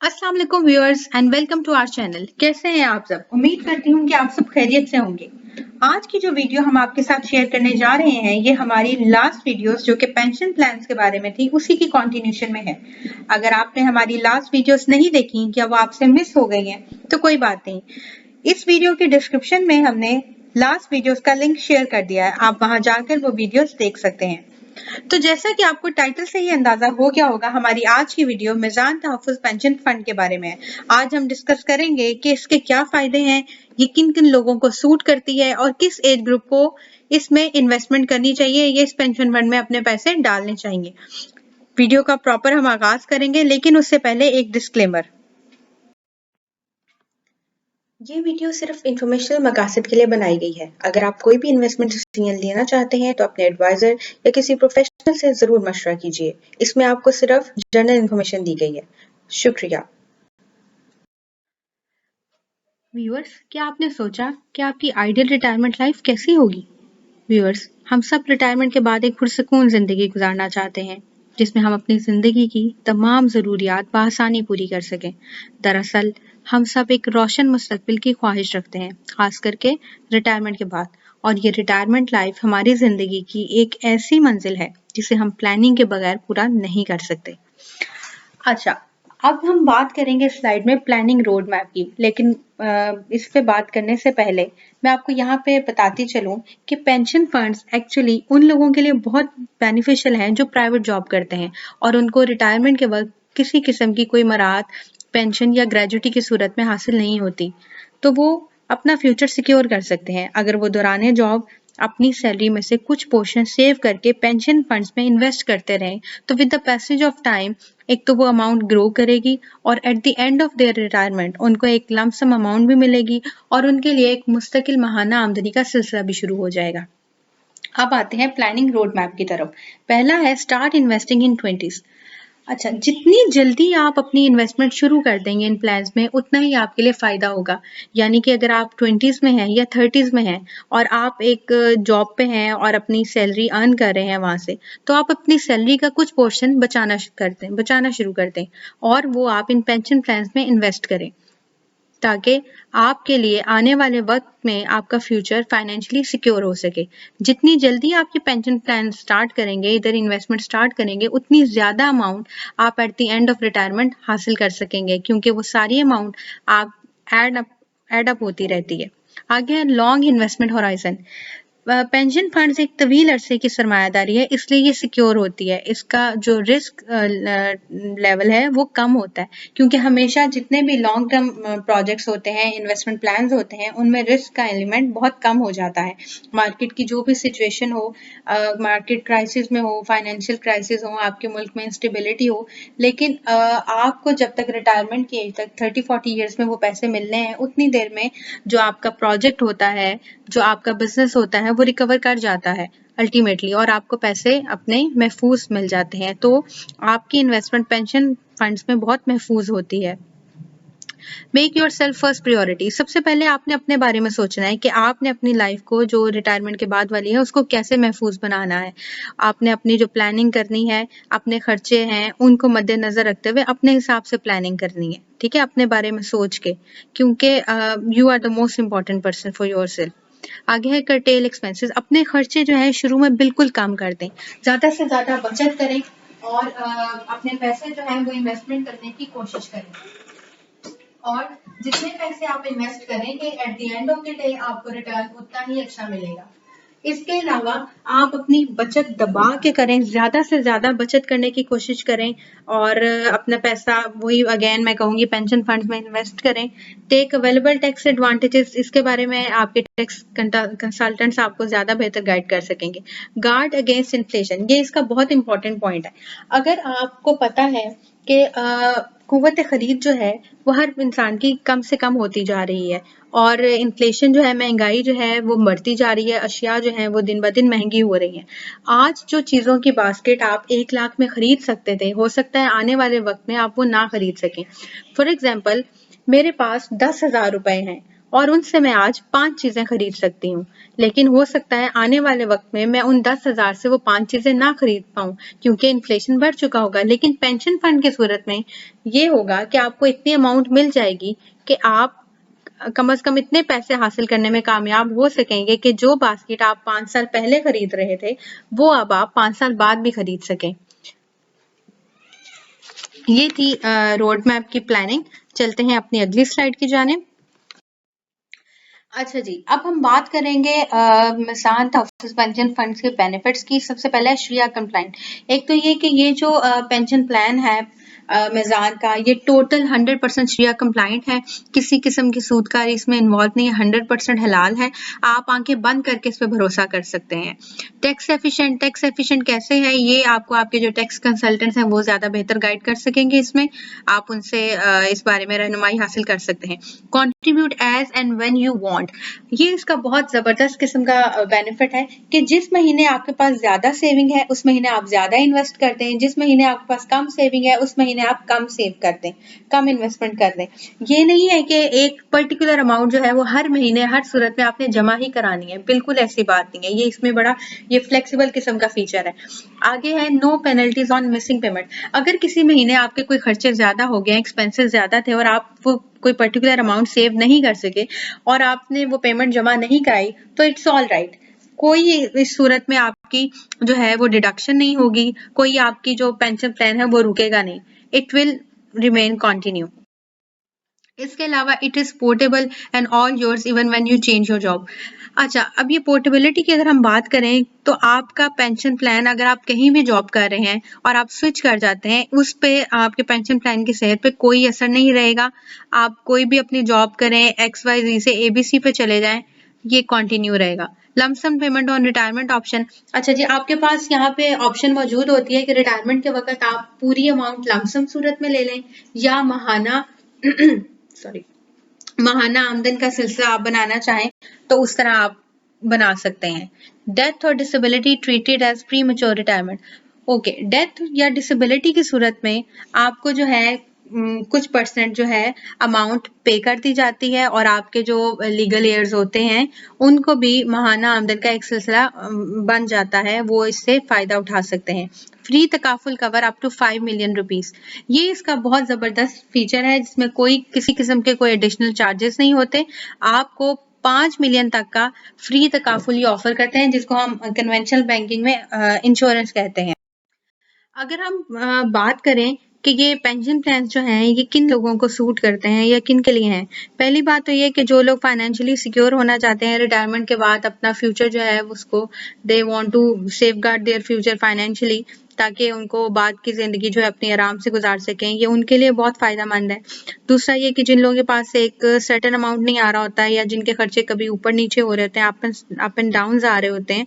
अस्सलाम वालेकुम viewers and welcome to our channel. कैसे हैं आप सब? उम्मीद करती हूँ कि आप सब खैरियत से होंगे। आज की जो वीडियो हम आपके साथ शेयर करने जा रहे हैं ये हमारी लास्ट वीडियोस जो कि पेंशन प्लान्स के बारे में थी उसी की कंटिन्यूशन में है। अगर आपने हमारी लास्ट वीडियोस नहीं देखी या वो आपसे मिस हो गई हैं तो कोई बात नहीं, इस वीडियो के डिस्क्रिप्शन में हमने लास्ट वीडियोस का लिंक शेयर कर दिया है, आप वहां जाकर वो वीडियोस देख सकते हैं। तो जैसा कि आपको टाइटल से ही अंदाजा हो गया होगा, हमारी आज की वीडियो मिजान तहफ़्फ़ुज़ पेंशन फंड के बारे में है। आज हम डिस्कस करेंगे कि इसके क्या फायदे हैं, ये किन किन लोगों को सूट करती है और किस एज ग्रुप को इसमें इन्वेस्टमेंट करनी चाहिए, ये इस पेंशन फंड में अपने पैसे डालने चाहिए। वीडियो का प्रॉपर हम आगाज करेंगे, लेकिन उससे पहले एक डिस्क्लेमर। ये वीडियो सिर्फ इंफॉर्मेशनल मकासद के लिए बनाई गई है। अगर आप कोई भी इन्वेस्टमेंट डिसीजन लेना चाहते हैं तो अपने एडवाइजर या किसी प्रोफेशनल से जरूर मशवरा कीजिए। इसमें आपको सिर्फ जनरल इन्फॉर्मेशन दी गई है। शुक्रिया। व्यूअर्स, क्या आपने सोचा कि आपकी आइडियल रिटायरमेंट लाइफ कैसी होगी? व्यूअर्स, हम सब रिटायरमेंट के बाद एक पुरसकून जिंदगी गुजारना चाहते हैं जिसमें हम अपनी जिंदगी की तमाम ज़रूरियात बआसानी पूरी कर सकें। दरअसल हम सब एक रोशन मुस्तकबिल की ख्वाहिश रखते हैं, खास करके रिटायरमेंट के बाद। और ये रिटायरमेंट लाइफ हमारी ज़िंदगी की एक ऐसी मंजिल है जिसे हम प्लानिंग के बगैर पूरा नहीं कर सकते। अच्छा, अब हम बात करेंगे स्लाइड में प्लानिंग रोड मैप की, लेकिन इस पे बात करने से पहले मैं आपको यहाँ पे बताती चलूँ कि पेंशन फंड्स एक्चुअली उन लोगों के लिए बहुत बेनिफिशियल हैं जो प्राइवेट जॉब करते हैं और उनको रिटायरमेंट के वक्त किसी किस्म की कोई मराहत, पेंशन या ग्रेजुटी की सूरत में हासिल नहीं होती। तो वो अपना फ्यूचर सिक्योर कर सकते हैं अगर वो दौरान जॉब अपनी सैलरी में से कुछ पोर्शन सेव करके पेंशन फंड्स में इन्वेस्ट करते रहें। तो with the passage of time एक तो वो अमाउंट ग्रो करेगी और at the end of their retirement उनको एक लमसम अमाउंट भी मिलेगी और उनके लिए एक मुस्तकिल माहाना आमदनी का सिलसिला भी शुरू हो जाएगा। अब आते हैं प्लानिंग रोड मैप की तरफ। पहला है स्टार्ट इन्वेस्टिंग इन 20s। अच्छा, जितनी जल्दी आप अपनी इन्वेस्टमेंट शुरू कर देंगे इन प्लान्स में उतना ही आपके लिए फ़ायदा होगा। यानी कि अगर आप 20s में हैं या 30s में हैं और आप एक जॉब पे हैं और अपनी सैलरी अर्न कर रहे हैं वहाँ से, तो आप अपनी सैलरी का कुछ पोर्शन बचाना शुरू कर दें और वो आप इन पेंशन प्लान्स में इन्वेस्ट करें, ताकि आपके लिए आने वाले वक्त में आपका फ्यूचर फाइनेंशियली सिक्योर हो सके। जितनी जल्दी आप ये पेंशन प्लान स्टार्ट करेंगे, इधर इन्वेस्टमेंट स्टार्ट करेंगे, उतनी ज़्यादा अमाउंट आप at the end of retirement हासिल कर सकेंगे, क्योंकि वो सारी अमाउंट आप एड अप होती रहती है। आगे है long investment horizon. Pension funds एक तवील अरसे की सरमायादारी है, इसलिए ये सिक्योर होती है। इसका जो रिस्क लेवल है वो कम होता है, क्योंकि हमेशा जितने भी लॉन्ग टर्म प्रोजेक्ट्स होते हैं, इन्वेस्टमेंट प्लान्स होते हैं, उनमें रिस्क का एलिमेंट बहुत कम हो जाता है। मार्केट की जो भी सिचुएशन हो, मार्केट क्राइसिस में हो, फाइनेंशियल क्राइसिस हो, आपके मुल्क में इंस्टेबिलिटी हो, लेकिन आपको जब तक रिटायरमेंट की एज तक 30-40 ईयर्स में वो पैसे मिलने हैं, उतनी देर में जो आपका प्रोजेक्ट होता है, जो आपका बिजनेस होता है, वो रिकवर कर जाता है अल्टीमेटली और आपको पैसे अपने महफूज मिल जाते हैं। तो आपकी इन्वेस्टमेंट पेंशन फंड्स में बहुत महफूज होती है। Make your self first priority. सबसे पहले आपने अपने बारे में सोचना है कि आपने अपनी लाइफ को जो रिटायरमेंट के बाद वाली है उसको कैसे महफूज बनाना है। आपने अपनी जो प्लानिंग करनी है, अपने खर्चे हैं उनको मद्देनजर रखते हुए अपने हिसाब से प्लानिंग करनी है, ठीक है, अपने बारे में सोच के, क्योंकि you are the most important person for yourself. आगे है कर्टेल एक्सपेंसेस। अपने खर्चे जो है शुरू में बिल्कुल कम कर दें, ज्यादा से ज्यादा बचत करें और अपने पैसे जो है वो इन्वेस्टमेंट करने की कोशिश करें। और जितने पैसे आप इन्वेस्ट करेंगे at the end of the day आपको रिटर्न उतना ही अच्छा मिलेगा। इसके अलावा आप अपनी बचत दबा के करें, ज्यादा से ज्यादा बचत करने की कोशिश करें और अपना पैसा वही अगेन मैं कहूंगी पेंशन फंड में इन्वेस्ट करें। टेक अवेलेबल टैक्स एडवांटेजेस, इसके बारे में आपके टैक्स कंसल्टेंट्स आपको ज्यादा बेहतर गाइड कर सकेंगे। गार्ड अगेंस्ट इन्फ्लेशन, ये इसका बहुत इंपॉर्टेंट पॉइंट है। अगर आपको पता है कि कुव्वत खरीद जो है वो हर इंसान की कम से कम होती जा रही है और इन्फ्लेशन जो है, महंगाई जो है वो बढ़ती जा रही है, अशिया जो है वो दिन ब दिन महंगी हो रही हैं। आज जो चीज़ों की बास्केट आप 1 लाख में खरीद सकते थे, हो सकता है आने वाले वक्त में आप वो ना खरीद सकें। फॉर एग्जाम्पल, मेरे पास 10,000 रुपए हैं और उनसे मैं आज 5 चीजें खरीद सकती हूँ। लेकिन हो सकता है आने वाले वक्त में मैं उन 10,000 से वो 5 चीजें ना खरीद पाऊँ, क्योंकि इन्फ्लेशन बढ़ चुका होगा। लेकिन पेंशन फंड की सूरत में ये होगा कि आपको इतनी अमाउंट मिल जाएगी कि आप कम से कम इतने पैसे हासिल करने में कामयाब हो सकेंगे कि जो बास्केट आप 5 साल पहले खरीद रहे थे, वो अब आप 5 साल बाद भी खरीद सकें। ये थी रोड मैप की प्लानिंग। चलते हैं अपनी अगली स्लाइड की जानिब। अच्छा जी, अब हम बात करेंगे मिसान तहफ़्फ़ुज़ पेंशन फंड्स के बेनिफिट्स की। सबसे पहले है शरिया कंप्लायंट। एक तो ये कि ये जो पेंशन प्लान है मिज़ान का, ये टोटल 100% शरिया कंप्लायंट है। किसी किस्म की सूदकारी इसमें इन्वॉल्व नहीं है, 100% हलाल है। आप आंखें बंद करके इस पे भरोसा कर सकते हैं। टैक्स एफिशिएंट कैसे है, ये आपको आपके जो टैक्स कंसल्टेंट्स हैं वो ज़्यादा बेहतर गाइड कर सकेंगे इसमें। आप उनसे इस बारे में रहनुमाई हासिल कर सकते हैं। Contribute as and when you want, ये इसका बहुत ज़बरदस्त किस्म का बेनिफिट है कि जिस महीने आपके पास ज़्यादा सेविंग है, उस महीने आप ज़्यादा इन्वेस्ट करते हैं। जिस महीने आपके पास कम सेविंग है, उस महीने आप कम सेव करते हैं, कम इन्वेस्टमेंट करते हैं। ये नहीं है कि एक पर्टिकुलर अमाउंट जो है वो हर महीने हर सूरत में आपने जमा ही करानी है, बिल्कुल ऐसी बात नहीं है। ये इसमें बड़ा ये फ्लेक्सिबल किस्म का फीचर है। आगे है no penalties on missing payment. अगर किसी महीने आपके कोई खर्चे ज़्यादा हो गए, एक्सपेंसेस ज़्यादा थे और आप वो कोई पर्टिकुलर अमाउंट सेव नहीं कर सके और आपने वो पेमेंट जमा नहीं कराई, तो इट्स ऑल राइट। कोई इस सूरत में आपकी जो है वो डिडक्शन नहीं होगी, कोई आपकी जो पेंशन प्लान है वो रुकेगा नहीं, इट विल रिमेन कंटिन्यू। इसके अलावा it is portable and all yours even when you change your job. अच्छा, अब ये पोर्टेबिलिटी की अगर हम बात करें तो आपका पेंशन प्लान अगर आप कहीं भी जॉब कर रहे हैं और आप स्विच कर जाते हैं, उस पे आपके पेंशन प्लान की सेहत पे कोई असर नहीं रहेगा। आप कोई भी अपनी जॉब करें, XYZ से ABC पे चले जाएं, ये कंटिन्यू रहेगा। Lump sum payment on retirement option. अच्छा जी, आपके पास यहाँ पे ऑप्शन मौजूद होती है कि रिटायरमेंट के वक्त आप पूरी अमाउंट लमसम सूरत में ले लें या माहाना सॉरी माहाना आमदन का सिलसिला आप बनाना चाहें तो उस तरह आप बना सकते हैं। डेथ और disability treated as premature retirement. Okay, death या डिसेबिलिटी की सूरत में आपको जो है कुछ परसेंट जो है अमाउंट पे कर दी जाती है और आपके जो लीगल एयर्स होते हैं उनको भी माहाना आमदन का एक सिलसिला बन जाता है, वो इससे फ़ायदा उठा सकते हैं। फ्री तकाफुल cover up to 5 million rupees. ये इसका बहुत ज़बरदस्त फीचर है जिसमें कोई किसी किस्म के कोई एडिशनल चार्जेस नहीं होते। आपको 5 मिलियन तक का फ्री तकाफुल ये ऑफर करते हैं, जिसको हम कन्वेंशनल बैंकिंग में इंश्योरेंस कहते हैं। अगर हम बात करें कि ये पेंशन प्लान्स जो हैं ये किन लोगों को सूट करते हैं या किन के लिए हैं। पहली बात तो ये कि जो लोग फाइनेंशियली सिक्योर होना चाहते हैं रिटायरमेंट के बाद, अपना फ्यूचर जो है उसको they want to safeguard their future financially, ताकि उनको बाद की ज़िंदगी जो है अपनी आराम से गुजार सकें, ये उनके लिए बहुत फ़ायदेमंद है। दूसरा ये कि जिन लोगों के पास एक सर्टेन अमाउंट नहीं आ रहा होता है या जिनके खर्चे कभी ऊपर नीचे हो रहे होते हैं, अप एंड डाउन्स आ रहे होते हैं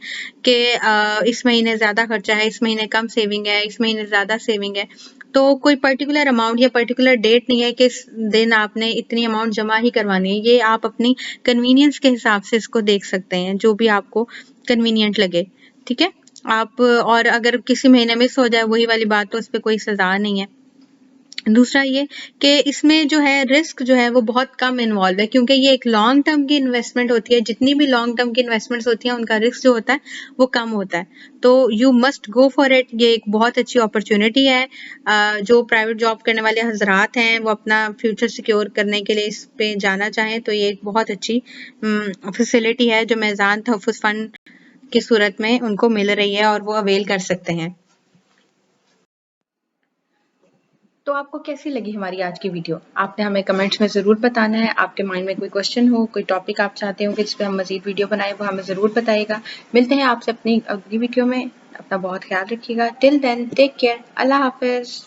कि इस महीने ज़्यादा खर्चा है, इस महीने कम सेविंग है, इस महीने ज़्यादा सेविंग है, तो कोई पर्टिकुलर अमाउंट या पर्टिकुलर डेट नहीं है कि इस दिन आपने इतनी अमाउंट जमा ही करवानी है। ये आप अपनी कन्वीनियंस के हिसाब से इसको देख सकते हैं, जो भी आपको कन्वीनियंट लगे, ठीक है। आप और अगर किसी महीने मिस हो जाए वही वाली बात, तो उस पे कोई सज़ा नहीं है। दूसरा ये कि इसमें जो है रिस्क जो है वो बहुत कम इन्वॉल्व है, क्योंकि ये एक लॉन्ग टर्म की इन्वेस्टमेंट होती है। जितनी भी लॉन्ग टर्म की इन्वेस्टमेंट्स होती हैं उनका रिस्क जो होता है वो कम होता है, तो you must go for it. ये एक बहुत अच्छी अपॉर्चुनिटी है। जो प्राइवेट जॉब करने वाले हजरात हैं वो अपना फ्यूचर सिक्योर करने के लिए इस पे जाना चाहें तो ये एक बहुत अच्छी फैसिलिटी है जो मिज़ान तहफ़्फ़ुज़ फंड की सूरत में उनको मिल रही है और वो अवेल कर सकते हैं। तो आपको कैसी लगी हमारी आज की वीडियो? आपने हमें कमेंट्स में ज़रूर बताना है। आपके माइंड में कोई क्वेश्चन हो, कोई टॉपिक आप चाहते हो कि जिस पे हम मज़ीद वीडियो बनाएं, वो हमें ज़रूर बताइएगा। मिलते हैं आपसे अपनी अगली वीडियो में। अपना बहुत ख्याल रखिएगा। Till then take care. अल्लाह हाफ़िज़।